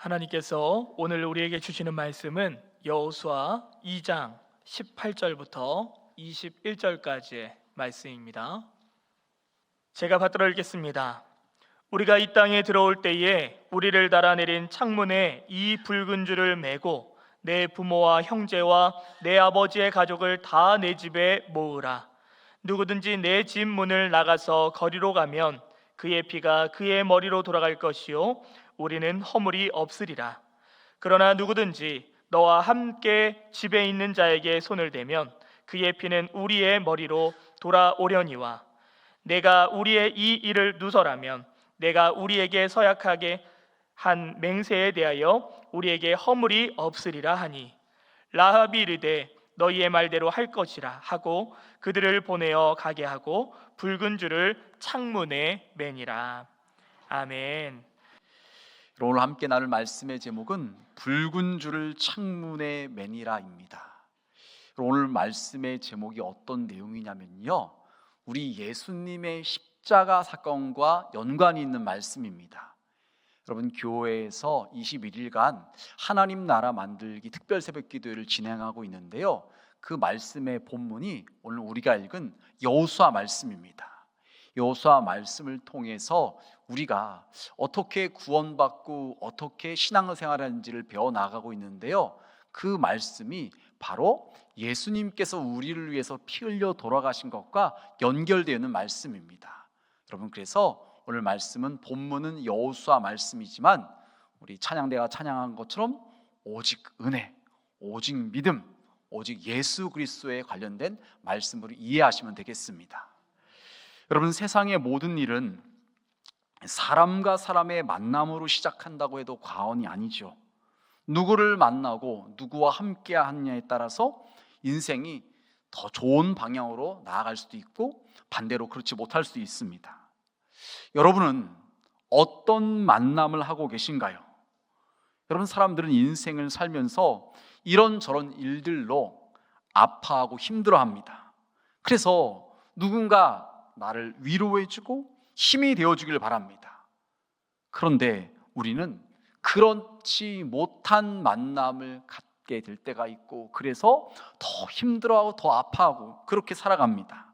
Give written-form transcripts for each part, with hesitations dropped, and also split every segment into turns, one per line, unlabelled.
하나님께서 오늘 우리에게 주시는 말씀은 여호수아 2장 18절부터 21절까지의 말씀입니다. 제가 받들어 읽겠습니다. 우리가 이 땅에 들어올 때에 우리를 달아내린 창문에 이 붉은 줄을 매고 내 부모와 형제와 내 아버지의 가족을 다 내 집에 모으라. 누구든지 내 집 문을 나가서 거리로 가면 그의 피가 그의 머리로 돌아갈 것이요 우리는 허물이 없으리라. 그러나 누구든지 너와 함께 집에 있는 자에게 손을 대면 그의 피는 우리의 머리로 돌아오려니와 내가 우리의 이 일을 누설하면 내가 우리에게 서약하게 한 맹세에 대하여 우리에게 허물이 없으리라 하니 라합이 이르되 너희의 말대로 할 것이라 하고 그들을 보내어 가게 하고 붉은 줄을 창문에 매니라. 아멘.
오늘 함께 나눌 말씀의 제목은 붉은 줄을 창문에 매니라입니다. 오늘 말씀의 제목이 어떤 내용이냐면요, 우리 예수님의 십자가 사건과 연관이 있는 말씀입니다. 여러분, 교회에서 21일간 하나님 나라 만들기 특별 새벽 기도회를 진행하고 있는데요, 그 말씀의 본문이 오늘 우리가 읽은 여호수아 말씀입니다. 여호수아 말씀을 통해서 우리가 어떻게 구원받고 어떻게 신앙생활하는지를 배워나가고 있는데요, 그 말씀이 바로 예수님께서 우리를 위해서 피 흘려 돌아가신 것과 연결되어 있는 말씀입니다. 여러분, 그래서 오늘 말씀은 본문은 여호수아 말씀이지만 우리 찬양대가 찬양한 것처럼 오직 은혜, 오직 믿음, 오직 예수 그리스도에 관련된 말씀으로 이해하시면 되겠습니다. 여러분, 세상의 모든 일은 사람과 사람의 만남으로 시작한다고 해도 과언이 아니죠. 누구를 만나고 누구와 함께 하느냐에 따라서 인생이 더 좋은 방향으로 나아갈 수도 있고 반대로 그렇지 못할 수도 있습니다. 여러분은 어떤 만남을 하고 계신가요? 여러분, 사람들은 인생을 살면서 이런저런 일들로 아파하고 힘들어합니다. 그래서 누군가 나를 위로해주고 힘이 되어주길 바랍니다. 그런데 우리는 그렇지 못한 만남을 갖게 될 때가 있고, 그래서 더 힘들어하고 더 아파하고 그렇게 살아갑니다.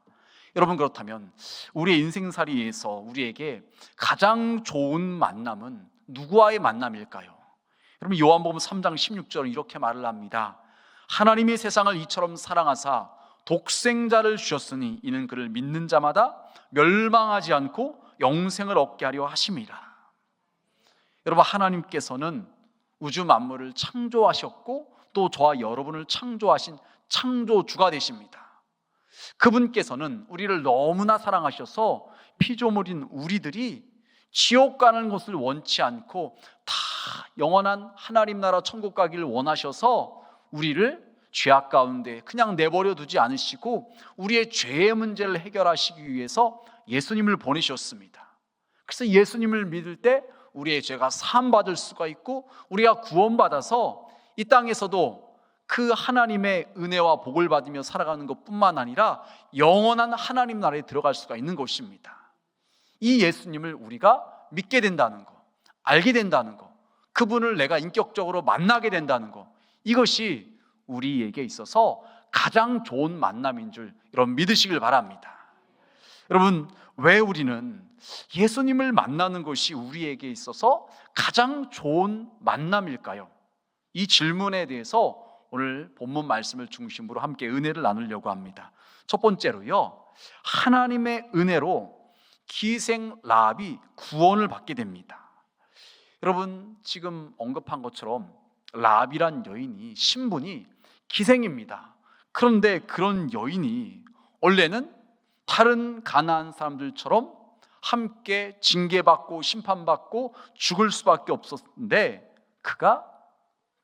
여러분, 그렇다면 우리의 인생살이에서 우리에게 가장 좋은 만남은 누구와의 만남일까요? 여러분, 요한복음 3장 16절은 이렇게 말을 합니다. 하나님이 세상을 이처럼 사랑하사 독생자를 주셨으니 이는 그를 믿는 자마다 멸망하지 않고 영생을 얻게 하려 하심이라. 여러분, 하나님께서는 우주 만물을 창조하셨고 또 저와 여러분을 창조하신 창조주가 되십니다. 그분께서는 우리를 너무나 사랑하셔서 피조물인 우리들이 지옥 가는 것을 원치 않고 다 영원한 하나님 나라 천국 가기를 원하셔서 우리를 죄악 가운데 그냥 내버려 두지 않으시고 우리의 죄의 문제를 해결하시기 위해서 예수님을 보내셨습니다. 그래서 예수님을 믿을 때 우리의 죄가 사함받을 수가 있고 우리가 구원받아서 이 땅에서도 그 하나님의 은혜와 복을 받으며 살아가는 것뿐만 아니라 영원한 하나님 나라에 들어갈 수가 있는 것입니다. 이 예수님을 우리가 믿게 된다는 것, 알게 된다는 것, 그분을 내가 인격적으로 만나게 된다는 것, 이것이 우리에게 있어서 가장 좋은 만남인 줄 여러분 믿으시길 바랍니다. 여러분, 왜 우리는 예수님을 만나는 것이 우리에게 있어서 가장 좋은 만남일까요? 이 질문에 대해서 오늘 본문 말씀을 중심으로 함께 은혜를 나누려고 합니다. 첫 번째로요, 하나님의 은혜로 기생 라합이 구원을 받게 됩니다. 여러분, 지금 언급한 것처럼 라합이란 여인이 신분이 기생입니다. 그런데 그런 여인이 원래는 다른 가나안 사람들처럼 함께 징계받고 심판받고 죽을 수밖에 없었는데 그가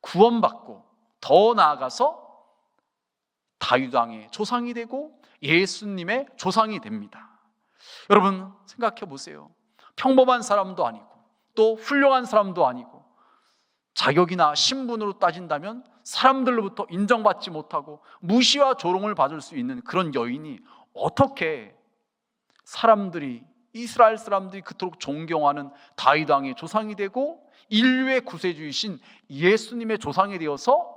구원받고 더 나아가서 다윗 왕의 조상이 되고 예수님의 조상이 됩니다. 여러분, 생각해 보세요. 평범한 사람도 아니고 또 훌륭한 사람도 아니고 자격이나 신분으로 따진다면 사람들로부터 인정받지 못하고 무시와 조롱을 받을 수 있는 그런 여인이 어떻게 이스라엘 사람들이 그토록 존경하는 다윗 왕의 조상이 되고 인류의 구세주이신 예수님의 조상이 되어서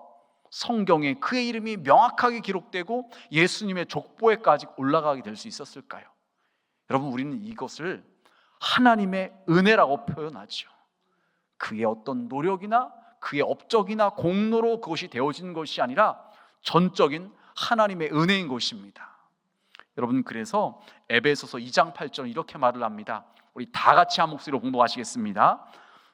성경에 그의 이름이 명확하게 기록되고 예수님의 족보에까지 올라가게 될 수 있었을까요? 여러분, 우리는 이것을 하나님의 은혜라고 표현하죠. 그의 어떤 노력이나 그의 업적이나 공로로 그것이 되어진 것이 아니라 전적인 하나님의 은혜인 것입니다. 여러분, 그래서 에베소서 2장 8절 이렇게 말을 합니다. 우리 다 같이 한 목소리로 공독하시겠습니다.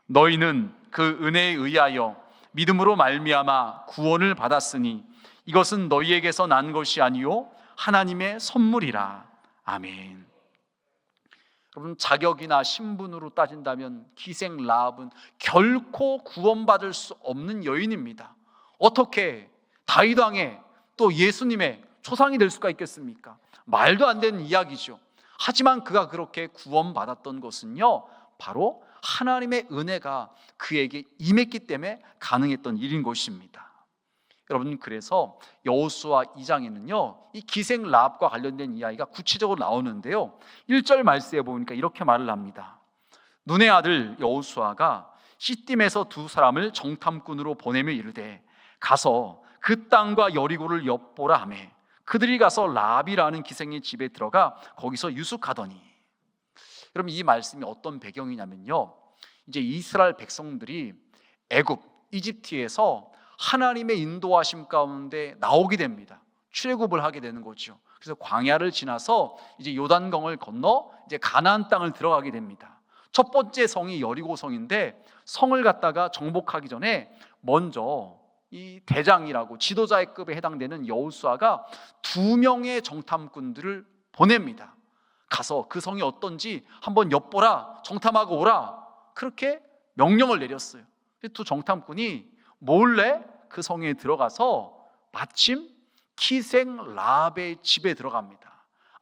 너희는 그 은혜에 의하여 믿음으로 말미암아 구원을 받았으니 이것은 너희에게서 난 것이 아니요 하나님의 선물이라. 아멘. 여러분, 자격이나 신분으로 따진다면 기생 라합은 결코 구원받을 수 없는 여인입니다. 어떻게 다윗 왕의 또 예수님의 초상이 될 수가 있겠습니까? 말도 안 되는 이야기죠. 하지만 그가 그렇게 구원받았던 것은요, 바로 하나님의 은혜가 그에게 임했기 때문에 가능했던 일인 것입니다. 여러분, 그래서 여호수아 2장에는요 이 기생 라합과 관련된 이야기가 구체적으로 나오는데요, 1절 말씀에 보니까 이렇게 말을 합니다. 눈의 아들 여호수아가 시딤에서 두 사람을 정탐꾼으로 보내며 이르되 가서 그 땅과 여리고를 엿보라 하며 그들이 가서 라합이라는 기생의 집에 들어가 거기서 유숙하더니. 여러분, 이 말씀이 어떤 배경이냐면요, 이제 이스라엘 백성들이 애굽 이집트에서 하나님의 인도하심 가운데 나오게 됩니다. 출애굽을 하게 되는 거죠. 그래서 광야를 지나서 이제 요단강을 건너 이제 가나안 땅을 들어가게 됩니다. 첫 번째 성이 여리고 성인데, 성을 갖다가 정복하기 전에 먼저 이 대장이라고 지도자의 급에 해당되는 여호수아가 2명의 정탐꾼들을 보냅니다. 가서 그 성이 어떤지 한번 엿보라, 정탐하고 오라, 그렇게 명령을 내렸어요. 두 정탐꾼이 몰래 그 성에 들어가서 마침 기생 라합의 집에 들어갑니다.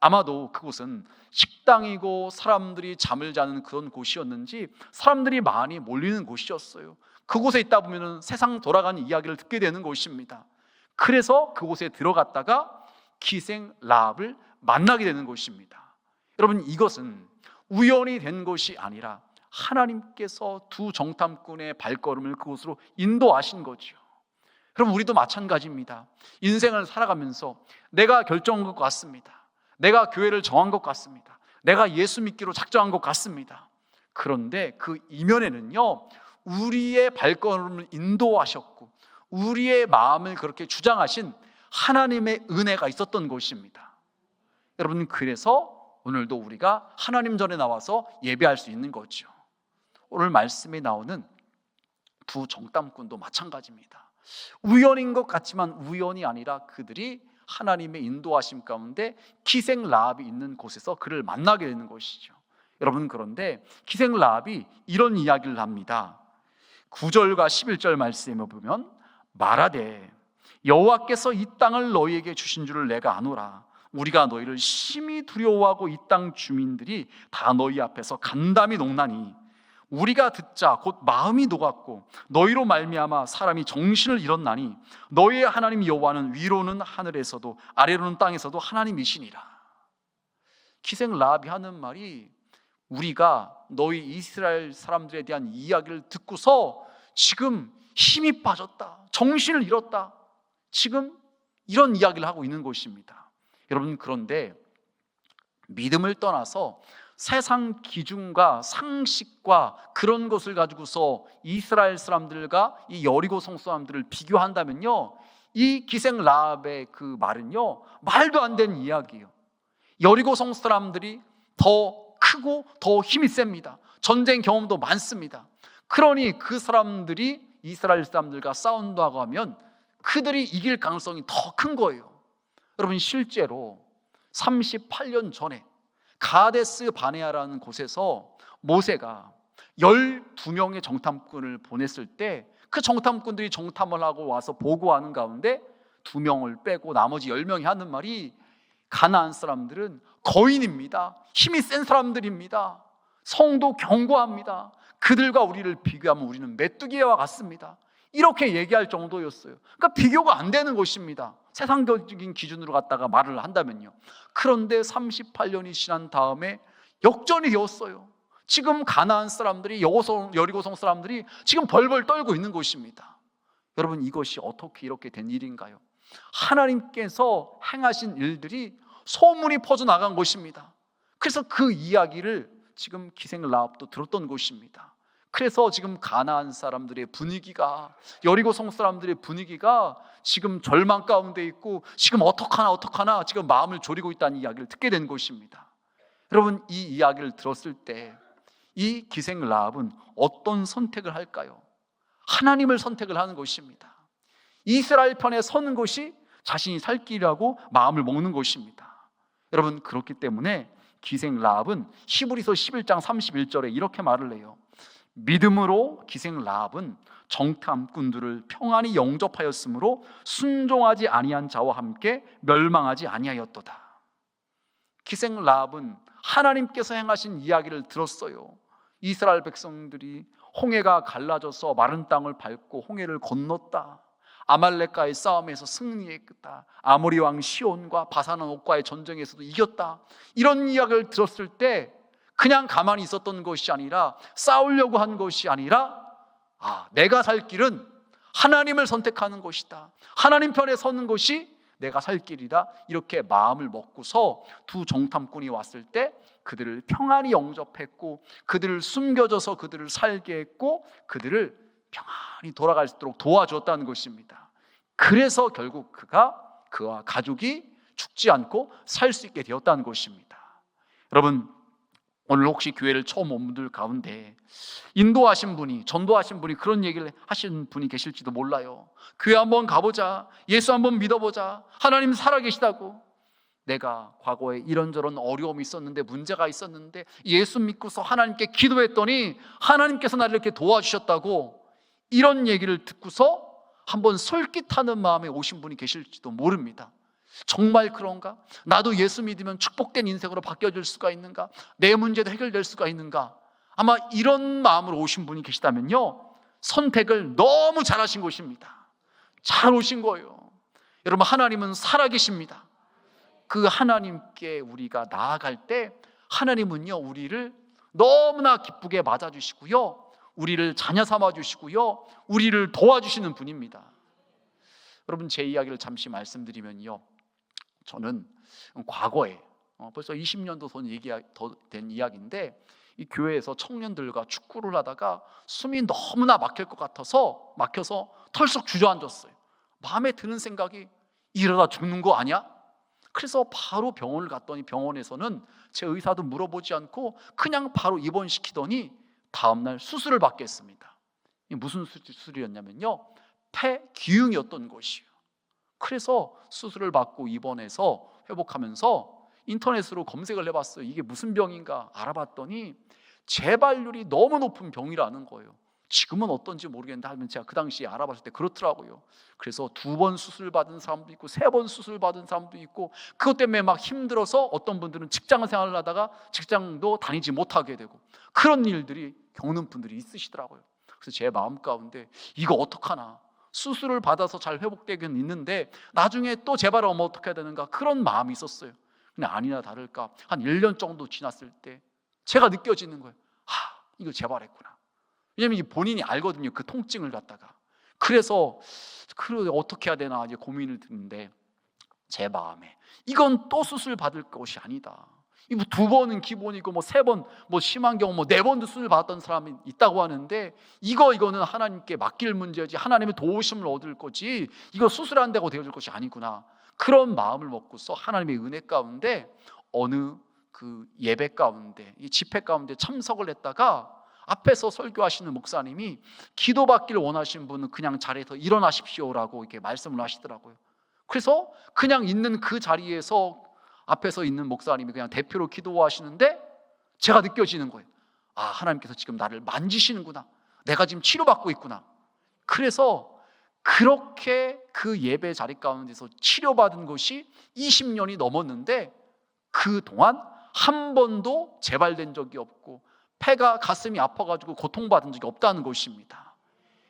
아마도 그곳은 식당이고 사람들이 잠을 자는 그런 곳이었는지 사람들이 많이 몰리는 곳이었어요. 그곳에 있다 보면 세상 돌아가는 이야기를 듣게 되는 곳입니다. 그래서 그곳에 들어갔다가 기생 라합을 만나게 되는 것입니다. 여러분, 이것은 우연히 된 것이 아니라 하나님께서 두 정탐꾼의 발걸음을 그곳으로 인도하신 거죠. 여러분, 우리도 마찬가지입니다. 인생을 살아가면서 내가 결정한 것 같습니다. 내가 교회를 정한 것 같습니다. 내가 예수 믿기로 작정한 것 같습니다. 그런데 그 이면에는요, 우리의 발걸음을 인도하셨고 우리의 마음을 그렇게 주장하신 하나님의 은혜가 있었던 것입니다. 여러분, 그래서 오늘도 우리가 하나님 전에 나와서 예배할 수 있는 거죠. 오늘 말씀에 나오는 두 정탐꾼도 마찬가지입니다. 우연인 것 같지만 우연이 아니라 그들이 하나님의 인도하심 가운데 기생 라합이 있는 곳에서 그를 만나게 되는 것이죠. 여러분, 그런데 기생 라합이 이런 이야기를 합니다. 9절과 11절 말씀에 보면 말하되 여호와께서 이 땅을 너희에게 주신 줄을 내가 아노라. 우리가 너희를 심히 두려워하고 이 땅 주민들이 다 너희 앞에서 간담이 녹나니 우리가 듣자 곧 마음이 녹았고 너희로 말미암아 사람이 정신을 잃었나니 너희의 하나님 여호와는 위로는 하늘에서도 아래로는 땅에서도 하나님이시니라. 기생 라합이 하는 말이, 우리가 너희 이스라엘 사람들에 대한 이야기를 듣고서 지금 힘이 빠졌다, 정신을 잃었다, 지금 이런 이야기를 하고 있는 것입니다. 여러분, 그런데 믿음을 떠나서 세상 기준과 상식과 그런 것을 가지고서 이스라엘 사람들과 이 여리고 성 사람들을 비교한다면요, 이 기생 라합의 그 말은요 말도 안 되는 이야기예요. 여리고 성 사람들이 더 크고 더 힘이 셉니다. 전쟁 경험도 많습니다. 그러니 그 사람들이 이스라엘 사람들과 싸운다고 하면 그들이 이길 가능성이 더 큰 거예요. 여러분, 실제로 38년 전에 가데스 바네아라는 곳에서 모세가 12명의 정탐꾼을 보냈을 때 그 정탐꾼들이 정탐을 하고 와서 보고하는 가운데 2명을 빼고 나머지 10명이 하는 말이, 가나안 사람들은 거인입니다. 힘이 센 사람들입니다. 성도 견고합니다. 그들과 우리를 비교하면 우리는 메뚜기와 같습니다. 이렇게 얘기할 정도였어요. 그러니까 비교가 안 되는 것입니다. 세상적인 기준으로 갖다가 말을 한다면요. 그런데 38년이 지난 다음에 역전이 되었어요. 지금 가나안 사람들이 여리고성 사람들이 지금 벌벌 떨고 있는 것입니다. 여러분, 이것이 어떻게 이렇게 된 일인가요? 하나님께서 행하신 일들이 소문이 퍼져나간 것입니다. 그래서 그 이야기를 지금 기생 라합도 들었던 것입니다. 그래서 지금 가나안 사람들의 분위기가, 여리고성 사람들의 분위기가 지금 절망 가운데 있고 지금 어떡하나 지금 마음을 졸이고 있다는 이야기를 듣게 된 것입니다. 여러분, 이 이야기를 들었을 때 이 기생 라합은 어떤 선택을 할까요? 하나님을 선택을 하는 것입니다. 이스라엘 편에 서는 것이 자신이 살 길이라고 마음을 먹는 것입니다. 여러분, 그렇기 때문에 기생 라합은 히브리서 11장 31절에 이렇게 말을 해요. 믿음으로 기생 라합은 정탐꾼들을 평안히 영접하였으므로 순종하지 아니한 자와 함께 멸망하지 아니하였도다. 기생 라합은 하나님께서 행하신 이야기를 들었어요. 이스라엘 백성들이 홍해가 갈라져서 마른 땅을 밟고 홍해를 건넜다. 아말렉과의 싸움에서 승리했다. 아모리 왕 시온과 바산 옥과의 전쟁에서도 이겼다. 이런 이야기를 들었을 때 그냥 가만히 있었던 것이 아니라, 싸우려고 한 것이 아니라, 내가 살 길은 하나님을 선택하는 것이다. 하나님 편에 서는 것이 내가 살 길이다. 이렇게 마음을 먹고서 두 정탐꾼이 왔을 때 그들을 평안히 영접했고, 그들을 숨겨줘서 그들을 살게 했고, 그들을 평안히 돌아갈 수 있도록 도와줬다는 것입니다. 그래서 결국 그와 가족이 죽지 않고 살 수 있게 되었다는 것입니다. 여러분, 오늘 혹시 교회를 처음 온 분들 가운데 인도하신 분이, 전도하신 분이 그런 얘기를 하신 분이 계실지도 몰라요. 교회 한번 가보자, 예수 한번 믿어보자, 하나님 살아계시다고. 내가 과거에 이런저런 어려움이 있었는데, 문제가 있었는데 예수 믿고서 하나님께 기도했더니 하나님께서 나를 이렇게 도와주셨다고, 이런 얘기를 듣고서 한번 솔깃하는 마음에 오신 분이 계실지도 모릅니다. 정말 그런가? 나도 예수 믿으면 축복된 인생으로 바뀌어질 수가 있는가? 내 문제도 해결될 수가 있는가? 아마 이런 마음으로 오신 분이 계시다면요, 선택을 너무 잘하신 것입니다. 잘 오신 거예요. 여러분, 하나님은 살아계십니다. 그 하나님께 우리가 나아갈 때 하나님은요, 우리를 너무나 기쁘게 맞아주시고요, 우리를 자녀 삼아주시고요, 우리를 도와주시는 분입니다. 여러분, 제 이야기를 잠시 말씀드리면요, 저는 과거에 벌써 20년도 된 이야기인데, 이 교회에서 청년들과 축구를 하다가 숨이 너무나 막혀서 털썩 주저앉았어요. 마음에 드는 생각이, 이러다 죽는 거 아니야? 그래서 바로 병원을 갔더니 병원에서는 제 의사도 물어보지 않고 그냥 바로 입원시키더니 다음날 수술을 받게 했습니다. 이게 무슨 수술이었냐면요, 폐기흉이었던 것이에요. 그래서 수술을 받고 입원해서 회복하면서 인터넷으로 검색을 해봤어요. 이게 무슨 병인가 알아봤더니 재발률이 너무 높은 병이라는 거예요. 지금은 어떤지 모르겠는데 하면 제가 그 당시에 알아봤을 때 그렇더라고요. 그래서 2번 수술 받은 사람도 있고 3번 수술 받은 사람도 있고, 그것 때문에 막 힘들어서 어떤 분들은 직장 생활을 하다가 직장도 다니지 못하게 되고, 그런 일들이 겪는 분들이 있으시더라고요. 그래서 제 마음 가운데 이거 어떡하나, 수술을 받아서 잘 회복되긴 있는데 나중에 또 재발하면 어떻게 해야 되는가, 그런 마음이 있었어요. 근데 아니나 다를까 한 1년 정도 지났을 때 제가 느껴지는 거예요. 이거 재발했구나. 왜냐면 본인이 알거든요, 그 통증을 갖다가. 그래서 어떻게 해야 되나 이제 고민을 드는데, 제 마음에 이건 또 수술 받을 것이 아니다. 이 2번은 기본이고 3번, 심한 경우 4번도 수술 받았던 사람이 있다고 하는데, 이거는 하나님께 맡길 문제지, 하나님의 도우심을 얻을 거지, 이거 수술한다고 되어질 것이 아니구나. 그런 마음을 먹고서 하나님의 은혜 가운데 어느 그 예배 가운데, 이 집회 가운데 참석을 했다가 앞에서 설교하시는 목사님이 기도받기를 원하시는 분은 그냥 자리에서 일어나십시오라고 이렇게 말씀을 하시더라고요. 그래서 그냥 있는 그 자리에서 앞에서 있는 목사님이 그냥 대표로 기도하시는데 제가 느껴지는 거예요. 하나님께서 지금 나를 만지시는구나, 내가 지금 치료받고 있구나. 그래서 그렇게 그 예배 자리 가운데서 치료받은 것이 20년이 넘었는데, 그동안 한 번도 재발된 적이 없고 폐가, 가슴이 아파가지고 고통받은 적이 없다는 것입니다.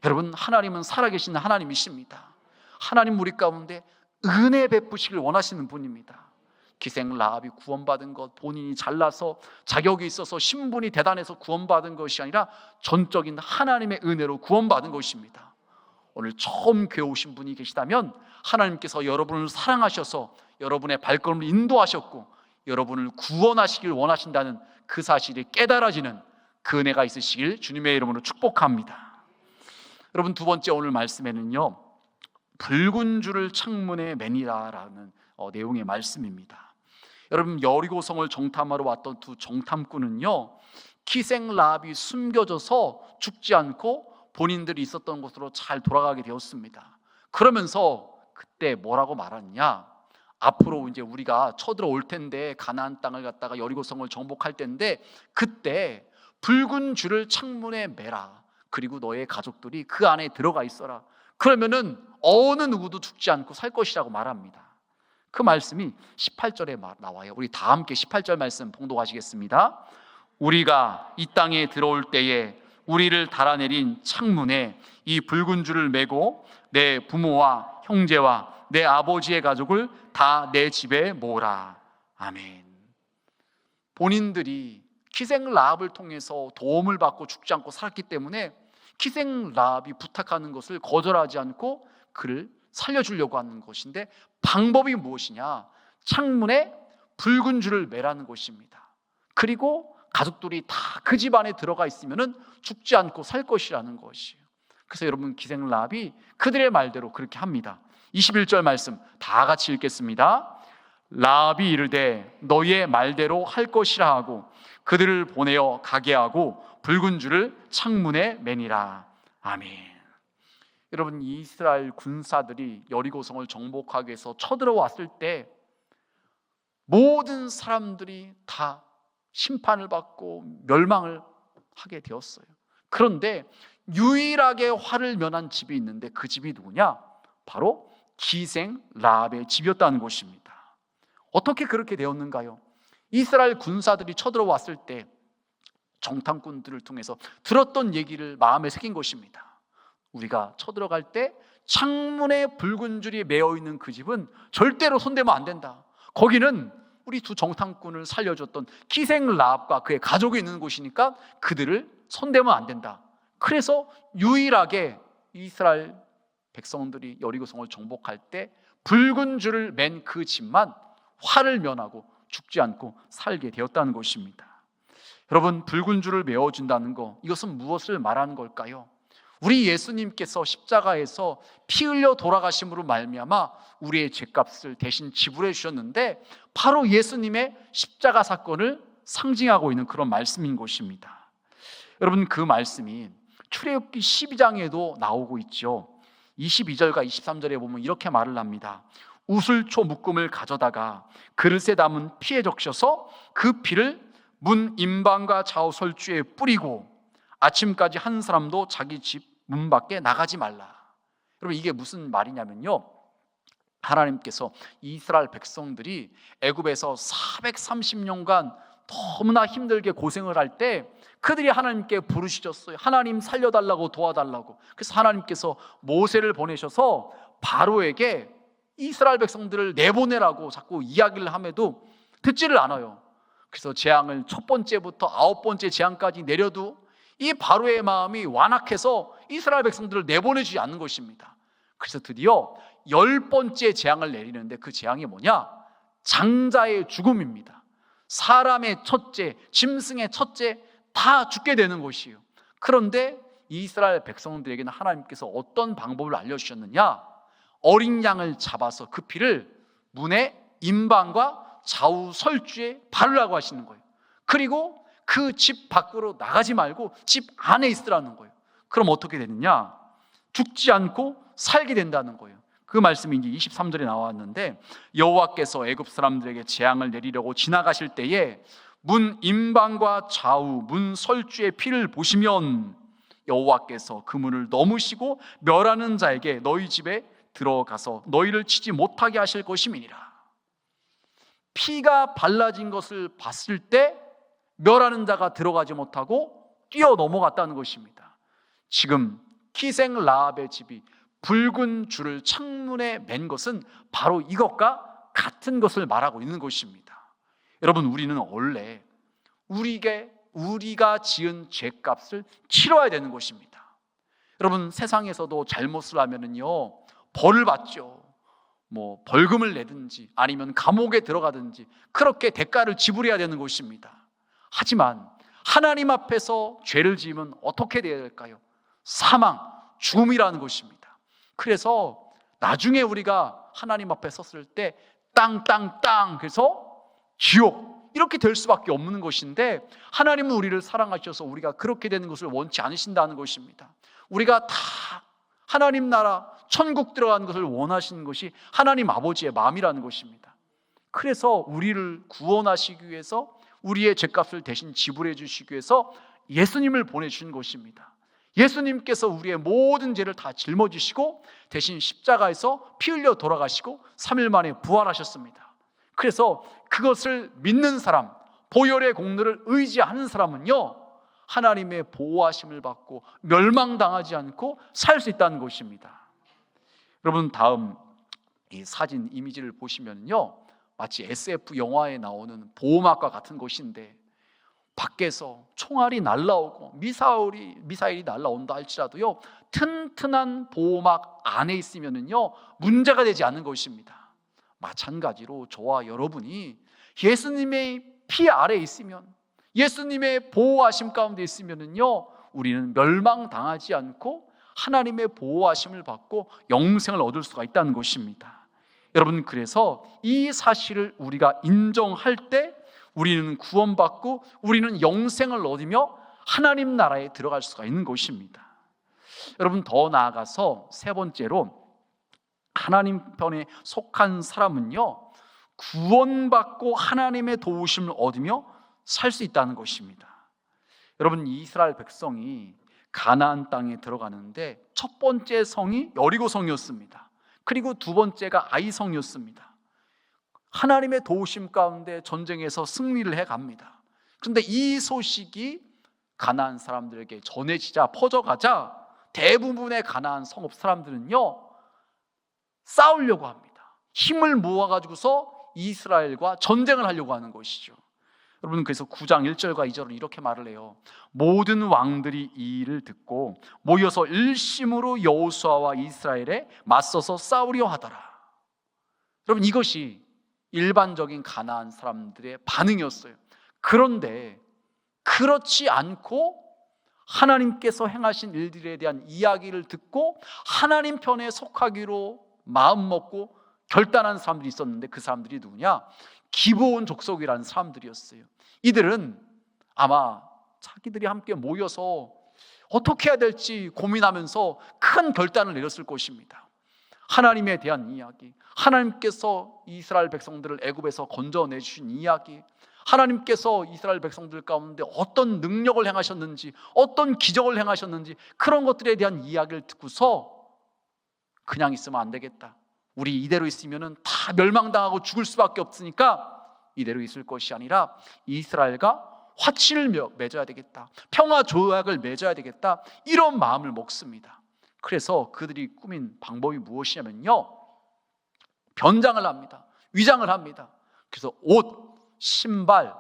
여러분, 하나님은 살아계신 하나님이십니다. 하나님 우리 가운데 은혜 베푸시길 원하시는 분입니다. 기생 라합이 구원받은 것, 본인이 잘나서 자격이 있어서 신분이 대단해서 구원받은 것이 아니라 전적인 하나님의 은혜로 구원받은 것입니다. 오늘 처음 교회 오신 분이 계시다면 하나님께서 여러분을 사랑하셔서 여러분의 발걸음을 인도하셨고 여러분을 구원하시길 원하신다는 그 사실이 깨달아지는 그 은혜가 있으시길 주님의 이름으로 축복합니다. 여러분, 두 번째 오늘 말씀에는요, 붉은 줄을 창문에 매니라라는 내용의 말씀입니다. 여러분, 여리고성을 정탐하러 왔던 두 정탐꾼은요, 기생 라합이 숨겨져서 죽지 않고 본인들이 있었던 곳으로 잘 돌아가게 되었습니다. 그러면서 그때 뭐라고 말하느냐, 앞으로 이제 우리가 쳐들어올 텐데 가나안 땅을 갖다가 여리고성을 정복할 텐데 그때 붉은 줄을 창문에 매라. 그리고 너의 가족들이 그 안에 들어가 있어라. 그러면은 어느 누구도 죽지 않고 살 것이라고 말합니다. 그 말씀이 18절에 나와요. 우리 다 함께 18절 말씀 봉독하시겠습니다. 우리가 이 땅에 들어올 때에 우리를 달아내린 창문에 이 붉은 줄을 매고 내 부모와 형제와 내 아버지의 가족을 다 내 집에 모으라. 아멘. 본인들이 기생 라합을 통해서 도움을 받고 죽지 않고 살았기 때문에 기생 라합이 부탁하는 것을 거절하지 않고 그를 살려주려고 하는 것인데 방법이 무엇이냐? 창문에 붉은 줄을 매라는 것입니다. 그리고 가족들이 다 그 집 안에 들어가 있으면 죽지 않고 살 것이라는 것이에요. 그래서 여러분, 기생 라합이 그들의 말대로 그렇게 합니다. 21절 말씀 다 같이 읽겠습니다. 라합이 이르되 너희의 말대로 할 것이라 하고 그들을 보내어 가게 하고 붉은 줄을 창문에 매니라. 아멘. 여러분, 이스라엘 군사들이 여리고성을 정복하기 위해서 쳐들어왔을 때 모든 사람들이 다 심판을 받고 멸망을 하게 되었어요. 그런데 유일하게 화를 면한 집이 있는데 그 집이 누구냐? 바로 기생 라합의 집이었다는 것입니다. 어떻게 그렇게 되었는가요? 이스라엘 군사들이 쳐들어왔을 때 정탐꾼들을 통해서 들었던 얘기를 마음에 새긴 것입니다. 우리가 쳐들어갈 때 창문에 붉은 줄이 매어 있는 그 집은 절대로 손대면 안 된다. 거기는 우리 두 정탐꾼을 살려줬던 기생 라합과 그의 가족이 있는 곳이니까 그들을 손대면 안 된다. 그래서 유일하게 이스라엘 백성들이 여리고성을 정복할 때 붉은 줄을 맨 그 집만 화를 면하고 죽지 않고 살게 되었다는 것입니다. 여러분, 붉은 줄을 메어준다는 거, 이것은 무엇을 말하는 걸까요? 우리 예수님께서 십자가에서 피 흘려 돌아가심으로 말미암아 우리의 죄값을 대신 지불해 주셨는데 바로 예수님의 십자가 사건을 상징하고 있는 그런 말씀인 것입니다. 여러분, 그 말씀이 출애굽기 12장에도 나오고 있죠. 22절과 23절에 보면 이렇게 말을 합니다. 우슬초 묶음을 가져다가 그릇에 담은 피에 적셔서 그 피를 문 임방과 좌우 설주에 뿌리고 아침까지 한 사람도 자기 집 문 밖에 나가지 말라. 여러분, 이게 무슨 말이냐면요, 하나님께서 이스라엘 백성들이 애굽에서 430년간 너무나 힘들게 고생을 할 때 그들이 하나님께 부르짖었어요. 하나님 살려달라고, 도와달라고. 그래서 하나님께서 모세를 보내셔서 바로에게 이스라엘 백성들을 내보내라고 자꾸 이야기를 함에도 듣지를 않아요. 그래서 재앙을 첫 번째부터 9번째 재앙까지 내려도 이 바로의 마음이 완악해서 이스라엘 백성들을 내보내주지 않는 것입니다. 그래서 드디어 10번째 재앙을 내리는데 그 재앙이 뭐냐? 장자의 죽음입니다. 사람의 첫째, 짐승의 첫째 다 죽게 되는 것이에요. 그런데 이스라엘 백성들에게는 하나님께서 어떤 방법을 알려주셨느냐? 어린 양을 잡아서 그 피를 문의 임방과 좌우 설주에 바르라고 하시는 거예요. 그리고 그 집 밖으로 나가지 말고 집 안에 있으라는 거예요. 그럼 어떻게 되느냐? 죽지 않고 살게 된다는 거예요. 그 말씀이 이제 23절에 나왔는데 여호와께서 애굽 사람들에게 재앙을 내리려고 지나가실 때에 문 임방과 좌우 문 설주의 피를 보시면 여호와께서 그 문을 넘으시고 멸하는 자에게 너희 집에 들어가서 너희를 치지 못하게 하실 것임이니라. 피가 발라진 것을 봤을 때 멸하는 자가 들어가지 못하고 뛰어 넘어갔다는 것입니다. 지금 기생 라합의 집이 붉은 줄을 창문에 맨 것은 바로 이것과 같은 것을 말하고 있는 것입니다. 여러분, 우리는 원래 우리가 지은 죄값을 치러야 되는 것입니다. 여러분, 세상에서도 잘못을 하면은요 벌을 받죠. 뭐 벌금을 내든지 아니면 감옥에 들어가든지 그렇게 대가를 지불해야 되는 것입니다. 하지만 하나님 앞에서 죄를 지으면 어떻게 되어야 될까요? 사망, 죽음이라는 것입니다. 그래서 나중에 우리가 하나님 앞에 섰을 때 땅땅땅 그래서 지옥 이렇게 될 수밖에 없는 것인데, 하나님은 우리를 사랑하셔서 우리가 그렇게 되는 것을 원치 않으신다는 것입니다. 우리가 다 하나님 나라 천국 들어가는 것을 원하시는 것이 하나님 아버지의 마음이라는 것입니다. 그래서 우리를 구원하시기 위해서, 우리의 죄값을 대신 지불해 주시기 위해서 예수님을 보내주신 것입니다. 예수님께서 우리의 모든 죄를 다 짊어지시고 대신 십자가에서 피 흘려 돌아가시고 3일 만에 부활하셨습니다. 그래서 그것을 믿는 사람, 보혈의 공로를 의지하는 사람은요 하나님의 보호하심을 받고 멸망당하지 않고 살 수 있다는 것입니다. 여러분, 다음 이 사진 이미지를 보시면요 마치 SF 영화에 나오는 보호막과 같은 곳인데, 밖에서 총알이 날라오고 미사일이 날라온다 할지라도요 튼튼한 보호막 안에 있으면은요 문제가 되지 않는 것입니다. 마찬가지로 저와 여러분이 예수님의 피 아래에 있으면, 예수님의 보호하심 가운데 있으면은요 우리는 멸망당하지 않고 하나님의 보호하심을 받고 영생을 얻을 수가 있다는 것입니다. 여러분, 그래서 이 사실을 우리가 인정할 때 우리는 구원받고 우리는 영생을 얻으며 하나님 나라에 들어갈 수가 있는 것입니다. 여러분, 더 나아가서 세 번째로 하나님 편에 속한 사람은요 구원받고 하나님의 도우심을 얻으며 살 수 있다는 것입니다. 여러분, 이스라엘 백성이 가나안 땅에 들어가는데 첫 번째 성이 여리고 성이었습니다. 그리고 두 번째가 아이 성이었습니다. 하나님의 도우심 가운데 전쟁에서 승리를 해갑니다. 그런데 이 소식이 가나안 사람들에게 전해지자, 퍼져가자 대부분의 가나안 성읍 사람들은요 싸우려고 합니다. 힘을 모아가지고서 이스라엘과 전쟁을 하려고 하는 것이죠. 여러분, 그래서 9장 1절과 2절은 이렇게 말을 해요. 모든 왕들이 이 일을 듣고 모여서 일심으로 여호수아와 이스라엘에 맞서서 싸우려 하더라. 여러분, 이것이 일반적인 가나안 사람들의 반응이었어요. 그런데 그렇지 않고 하나님께서 행하신 일들에 대한 이야기를 듣고 하나님 편에 속하기로 마음 먹고 결단한 사람들이 있었는데, 그 사람들이 누구냐? 기브온 족속이라는 사람들이었어요. 이들은 아마 자기들이 함께 모여서 어떻게 해야 될지 고민하면서 큰 결단을 내렸을 것입니다. 하나님에 대한 이야기, 하나님께서 이스라엘 백성들을 애굽에서 건져내 주신 이야기, 하나님께서 이스라엘 백성들 가운데 어떤 능력을 행하셨는지, 어떤 기적을 행하셨는지, 그런 것들에 대한 이야기를 듣고서 그냥 있으면 안 되겠다, 우리 이대로 있으면 다 멸망당하고 죽을 수밖에 없으니까 이대로 있을 것이 아니라 이스라엘과 화친을 맺어야 되겠다, 평화 조약을 맺어야 되겠다, 이런 마음을 먹습니다. 그래서 그들이 꾸민 방법이 무엇이냐면요 변장을 합니다. 위장을 합니다. 그래서 옷, 신발,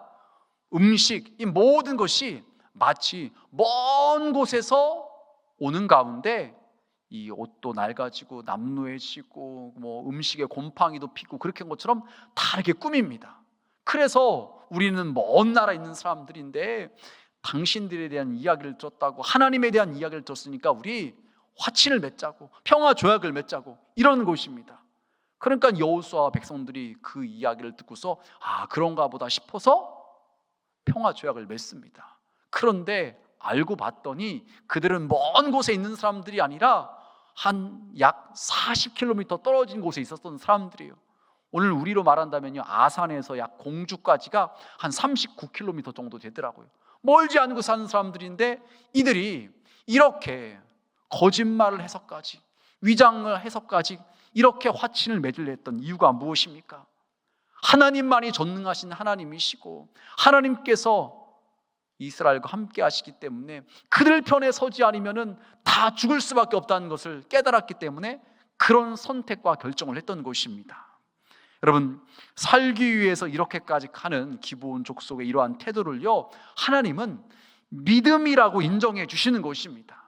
음식, 이 모든 것이 마치 먼 곳에서 오는 가운데 이 옷도 낡아지고 남루해지고 뭐 음식에 곰팡이도 피고 그렇게 한 것처럼 다 이렇게 꾸밉니다. 그래서 우리는 먼 나라에 있는 사람들인데 당신들에 대한 이야기를 들었다고, 하나님에 대한 이야기를 들었으니까 우리 화친을 맺자고, 평화 조약을 맺자고, 이런 것입니다. 그러니까 여호수아와 백성들이 그 이야기를 듣고서 그런가 보다 싶어서 평화 조약을 맺습니다. 그런데 알고 봤더니 그들은 먼 곳에 있는 사람들이 아니라 한 약 40km 떨어진 곳에 있었던 사람들이에요. 오늘 우리로 말한다면요 아산에서 약 공주까지가 한 39km 정도 되더라고요. 멀지 않고 사는 사람들인데 이들이 이렇게 거짓말을 해서까지, 위장을 해서까지 이렇게 화친을 맺으려 했던 이유가 무엇입니까? 하나님만이 전능하신 하나님이시고 하나님께서 이스라엘과 함께 하시기 때문에 그들 편에 서지 않으면 다 죽을 수밖에 없다는 것을 깨달았기 때문에 그런 선택과 결정을 했던 것입니다. 여러분, 살기 위해서 이렇게까지 하는 기브온 족속의 이러한 태도를요, 하나님은 믿음이라고 인정해 주시는 것입니다.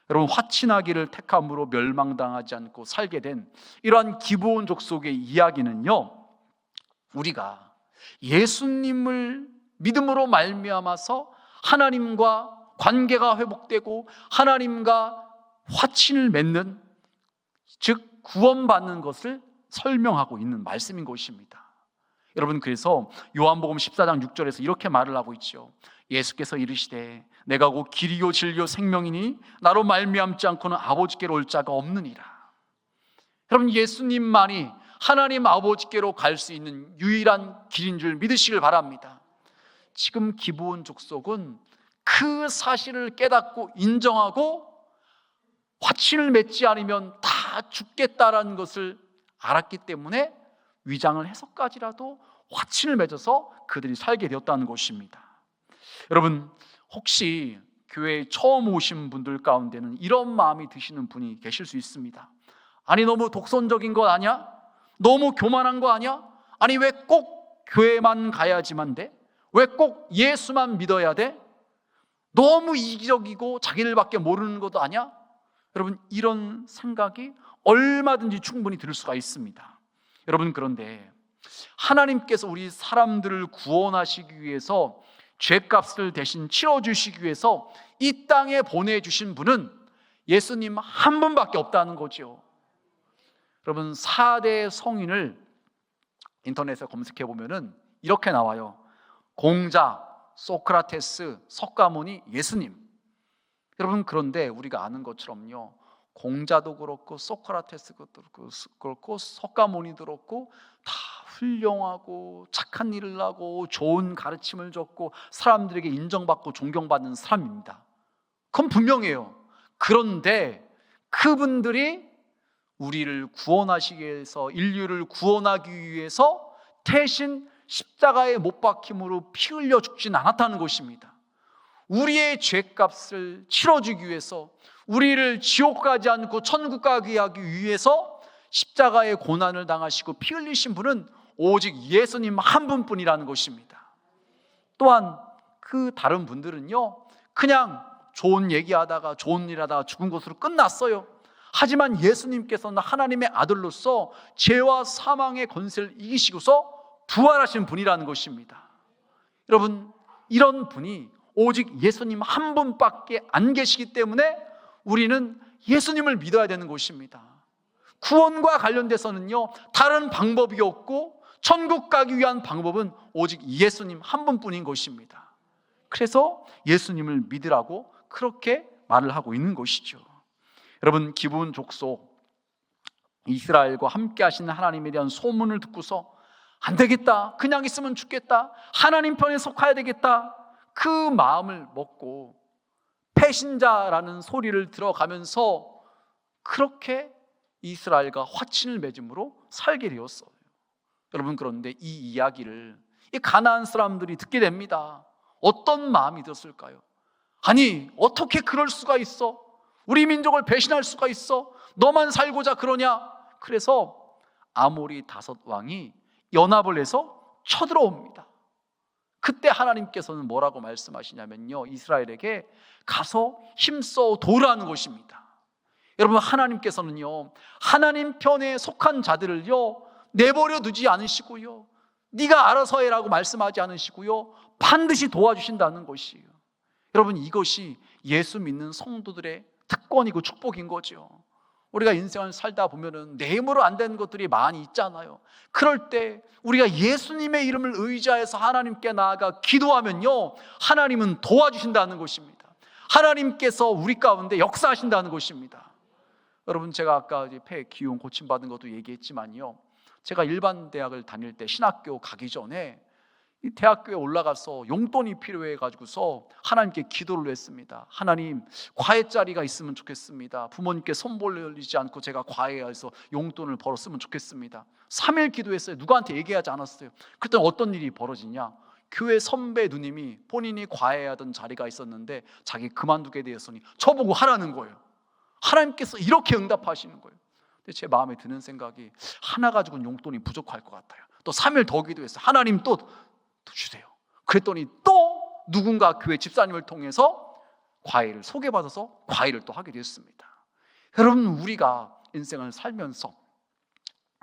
여러분, 화친하기를 택함으로 멸망당하지 않고 살게 된 이러한 기브온 족속의 이야기는요, 우리가 예수님을 믿음으로 말미암아서 하나님과 관계가 회복되고 하나님과 화친을 맺는, 즉 구원받는 것을 설명하고 있는 말씀인 것입니다. 여러분, 그래서 요한복음 14장 6절에서 이렇게 말을 하고 있죠. 예수께서 이르시되 내가 곧 길이요 진리요 생명이니 나로 말미암지 않고는 아버지께로 올 자가 없느니라. 여러분, 예수님만이 하나님 아버지께로 갈 수 있는 유일한 길인 줄 믿으시길 바랍니다. 지금 기브온 족속은 그 사실을 깨닫고 인정하고 화친을 맺지 않으면 다 죽겠다라는 것을 알았기 때문에 위장을 해서까지라도 화친을 맺어서 그들이 살게 되었다는 것입니다. 여러분, 혹시 교회에 처음 오신 분들 가운데는 이런 마음이 드시는 분이 계실 수 있습니다. 아니, 너무 독선적인 것 아니야? 너무 교만한 거 아니야? 아니, 왜 꼭 교회만 가야지만 돼? 왜 꼭 예수만 믿어야 돼? 너무 이기적이고 자기들밖에 모르는 것도 아니야? 여러분, 이런 생각이 얼마든지 충분히 들 수가 있습니다. 여러분, 그런데 하나님께서 우리 사람들을 구원하시기 위해서 죄값을 대신 치러주시기 위해서 이 땅에 보내주신 분은 예수님 한 분밖에 없다는 거죠. 여러분, 4대 성인을 인터넷에 검색해 보면은 이렇게 나와요. 공자, 소크라테스, 석가모니, 예수님. 여러분, 그런데 우리가 아는 것처럼요, 공자도 그렇고 소크라테스도 그렇고 석가모니도 그렇고 다 훌륭하고 착한 일을 하고 좋은 가르침을 줬고 사람들에게 인정받고 존경받는 사람입니다. 그건 분명해요. 그런데 그분들이 우리를 구원하시기 위해서, 인류를 구원하기 위해서 대신 십자가에 못 박힘으로 피 흘려 죽진 않았다는 것입니다. 우리의 죄값을 치러주기 위해서, 우리를 지옥 가지 않고 천국 가게 하기 위해서 십자가의 고난을 당하시고 피 흘리신 분은 오직 예수님 한 분뿐이라는 것입니다. 또한 그 다른 분들은요, 그냥 좋은 얘기하다가 좋은 일 하다가 죽은 것으로 끝났어요. 하지만 예수님께서는 하나님의 아들로서 죄와 사망의 권세를 이기시고서 부활하신 분이라는 것입니다. 여러분, 이런 분이 오직 예수님 한 분밖에 안 계시기 때문에 우리는 예수님을 믿어야 되는 것입니다. 구원과 관련돼서는요, 다른 방법이 없고 천국 가기 위한 방법은 오직 예수님 한 분뿐인 것입니다. 그래서 예수님을 믿으라고 그렇게 말을 하고 있는 것이죠. 여러분, 기브온 족속 이스라엘과 함께 하시는 하나님에 대한 소문을 듣고서 안 되겠다, 그냥 있으면 죽겠다, 하나님 편에 속해야 되겠다, 그 마음을 먹고 배신자라는 소리를 들어가면서 그렇게 이스라엘과 화친을 맺음으로 살게 되었어요. 여러분, 그런데 이 이야기를 이 가나안 사람들이 듣게 됩니다. 어떤 마음이 들었을까요? 아니, 어떻게 그럴 수가 있어? 우리 민족을 배신할 수가 있어? 너만 살고자 그러냐? 그래서 아모리 5왕이 연합을 해서 쳐들어옵니다. 그때 하나님께서는 뭐라고 말씀하시냐면요, 이스라엘에게 가서 힘써 도우라는 것입니다. 여러분, 하나님께서는요, 하나님 편에 속한 자들을요 내버려 두지 않으시고요, 네가 알아서 해라고 말씀하지 않으시고요, 반드시 도와주신다는 것이에요. 여러분, 이것이 예수 믿는 성도들의 특권이고 축복인 거죠. 우리가 인생을 살다 보면은 내 힘으로 안 되는 것들이 많이 있잖아요. 그럴 때 우리가 예수님의 이름을 의지해서 하나님께 나아가 기도하면요, 하나님은 도와주신다는 것입니다. 하나님께서 우리 가운데 역사하신다는 것입니다. 여러분, 제가 아까 폐 기운 고침받은 것도 얘기했지만요, 제가 일반 대학을 다닐 때 신학교 가기 전에 이 대학교에 올라가서 용돈이 필요해 가지고서 하나님께 기도를 했습니다. 하나님, 과외자리가 있으면 좋겠습니다. 부모님께 손 벌리지 않고 제가 과외해서 용돈을 벌었으면 좋겠습니다. 3일 기도했어요. 누구한테 얘기하지 않았어요. 그때 어떤 일이 벌어지냐, 교회 선배 누님이 본인이 과외하던 자리가 있었는데 자기 그만두게 되었으니 저보고 하라는 거예요. 하나님께서 이렇게 응답하시는 거예요. 근데 제 마음에 드는 생각이 하나 가지고는 용돈이 부족할 것 같아요. 또 3일 더 기도했어요. 하나님 또 주세요. 그랬더니 또 누군가 교회 집사님을 통해서 과외를 소개받아서 과외를 또 하게 됐습니다. 여러분, 우리가 인생을 살면서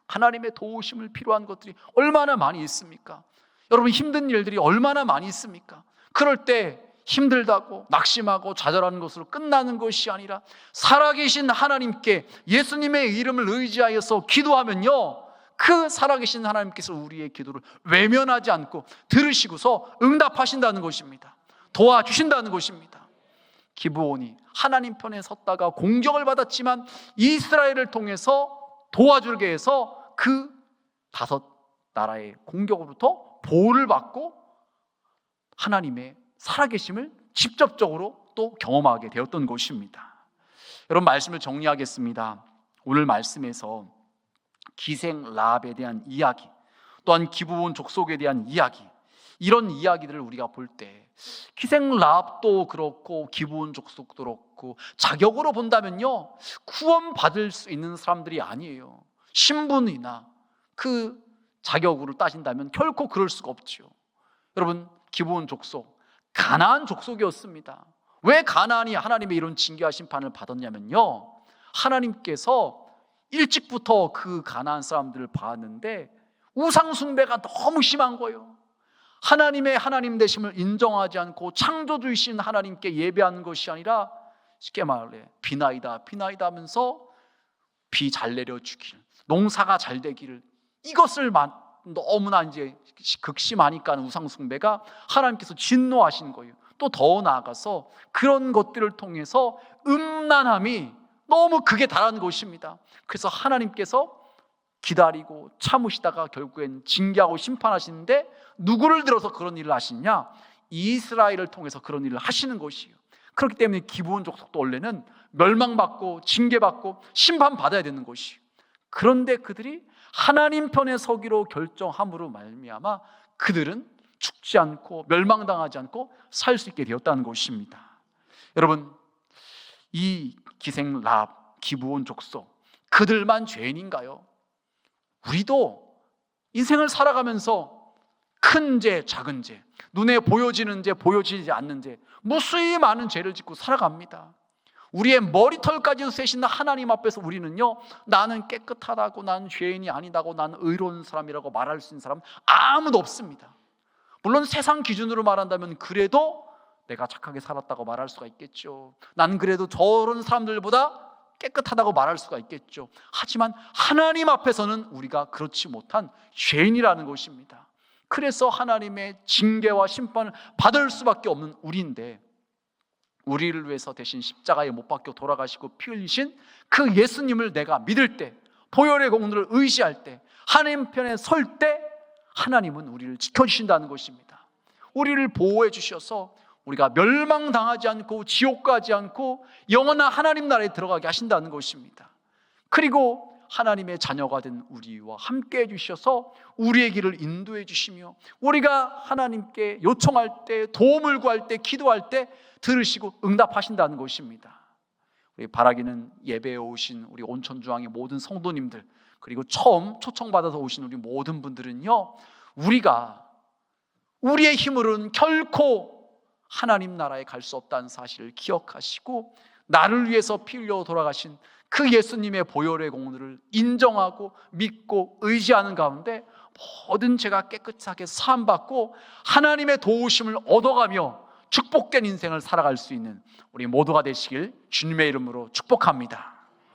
하나님의 도우심을 필요한 것들이 얼마나 많이 있습니까? 여러분, 힘든 일들이 얼마나 많이 있습니까? 그럴 때 힘들다고 낙심하고 좌절하는 것으로 끝나는 것이 아니라 살아계신 하나님께 예수님의 이름을 의지하여서 기도하면요, 그 살아계신 하나님께서 우리의 기도를 외면하지 않고 들으시고서 응답하신다는 것입니다. 도와주신다는 것입니다. 기브온이 하나님 편에 섰다가 공격을 받았지만 이스라엘을 통해서 도와주게 해서 그 5 나라의 공격으로부터 보호를 받고 하나님의 살아계심을 직접적으로 또 경험하게 되었던 것입니다. 여러분, 말씀을 정리하겠습니다. 오늘 말씀에서 기생 라합에 대한 이야기, 또한 기브온 족속에 대한 이야기, 이런 이야기들을 우리가 볼 때 기생 라합도 그렇고 기브온 족속도 그렇고 자격으로 본다면요, 구원받을 수 있는 사람들이 아니에요. 신분이나 그 자격으로 따진다면 결코 그럴 수가 없죠. 여러분, 기브온 족속, 가나안 족속이었습니다. 왜 가나안이 하나님의 이런 징계와 심판을 받았냐면요, 하나님께서 일찍부터 그 가나안 사람들을 봤는데 우상 숭배가 너무 심한 거예요. 하나님의 하나님 되심을 인정하지 않고 창조주이신 하나님께 예배하는 것이 아니라 쉽게 말해 비나이다 비나이다 하면서 비 잘 내려주길, 농사가 잘 되기를, 이것을 너무나 이제 극심하니까 우상 숭배가 하나님께서 진노하신 거예요. 또 더 나아가서 그런 것들을 통해서 음란함이 너무 극에 달하는 것입니다. 그래서 하나님께서 기다리고 참으시다가 결국엔 징계하고 심판하시는데 누구를 들어서 그런 일을 하시냐? 이스라엘을 통해서 그런 일을 하시는 것이에요. 그렇기 때문에 기브온 족속도 원래는 멸망받고 징계받고 심판받아야 되는 것이에요. 그런데 그들이 하나님 편에 서기로 결정함으로 말미암아 그들은 죽지 않고 멸망당하지 않고 살 수 있게 되었다는 것입니다. 여러분, 이 기생 라합, 기브온 족속, 그들만 죄인인가요? 우리도 인생을 살아가면서 큰 죄, 작은 죄, 눈에 보여지는 죄, 보여지지 않는 죄, 무수히 많은 죄를 짓고 살아갑니다. 우리의 머리털까지 세신 하나님 앞에서 우리는요, 나는 깨끗하다고, 나는 죄인이 아니다고, 나는 의로운 사람이라고 말할 수 있는 사람은 아무도 없습니다. 물론 세상 기준으로 말한다면 그래도 내가 착하게 살았다고 말할 수가 있겠죠. 나는 그래도 저런 사람들보다 깨끗하다고 말할 수가 있겠죠. 하지만 하나님 앞에서는 우리가 그렇지 못한 죄인이라는 것입니다. 그래서 하나님의 징계와 심판을 받을 수밖에 없는 우리인데, 우리를 위해서 대신 십자가에 못 박혀 돌아가시고 피 흘리신 그 예수님을 내가 믿을 때, 보혈의 공로를 의지할 때, 하나님 편에 설 때 하나님은 우리를 지켜주신다는 것입니다. 우리를 보호해 주셔서 우리가 멸망당하지 않고 지옥 가지 않고 영원한 하나님 나라에 들어가게 하신다는 것입니다. 그리고 하나님의 자녀가 된 우리와 함께 해주셔서 우리의 길을 인도해 주시며 우리가 하나님께 요청할 때, 도움을 구할 때, 기도할 때 들으시고 응답하신다는 것입니다. 우리 바라기는 예배에 오신 우리 온천중앙의 모든 성도님들, 그리고 처음 초청받아서 오신 우리 모든 분들은요, 우리가 우리의 힘으로는 결코 하나님 나라에 갈 수 없다는 사실을 기억하시고 나를 위해서 피 흘려 돌아가신 그 예수님의 보혈의 공로를 인정하고 믿고 의지하는 가운데 모든 죄가 깨끗하게 사함받고 하나님의 도우심을 얻어가며 축복된 인생을 살아갈 수 있는 우리 모두가 되시길 주님의 이름으로 축복합니다.